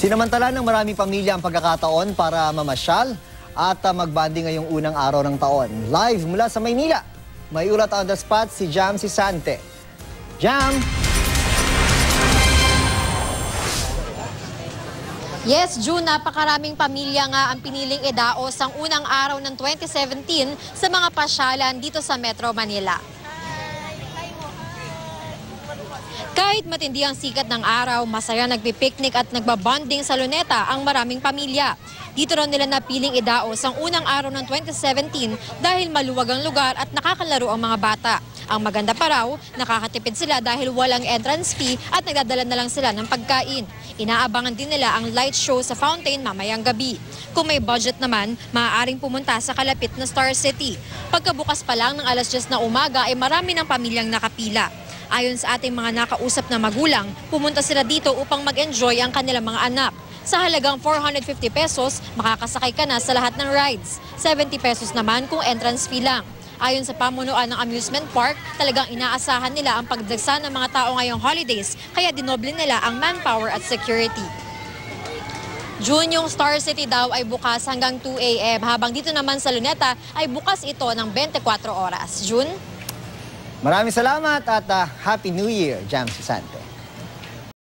Sinamantala ng maraming pamilya ang pagkakataon para mamasyal at magbanding ngayong unang araw ng taon. Live mula sa Maynila, may ulat on the spot si Jam Sisante. Jam! Yes, June, napakaraming pamilya nga ang piniling idaos ang unang araw ng 2017 sa mga pasyalan dito sa Metro Manila. Kahit matindi ang sikat ng araw, masaya nagpipiknik at nagbabonding sa Luneta ang maraming pamilya. Dito raw nila napiling idaos ang unang araw ng 2017 dahil maluwag ang lugar at nakakalaro ang mga bata. Ang maganda pa raw, nakakatipid sila dahil walang entrance fee at nagdadala na lang sila ng pagkain. Inaabangan din nila ang light show sa fountain mamayang gabi. Kung may budget naman, maaaring pumunta sa kalapit na Star City. Pagkabukas pa lang ng alas 10 na umaga ay marami ng pamilyang nakapila. Ayon sa ating mga nakausap na magulang, pumunta sila dito upang mag-enjoy ang kanilang mga anak. Sa halagang 450 pesos, makakasakay ka na sa lahat ng rides. 70 pesos naman kung entrance fee lang. Ayon sa pamunuan ng amusement park, talagang inaasahan nila ang pagdagsa ng mga tao ngayong holidays, kaya dinoble nila ang manpower at security. June, yung Star City daw ay bukas hanggang 2 a.m. habang dito naman sa Luneta ay bukas ito ng 24 oras. June? Maraming salamat at Happy New Year, Jam Sisante.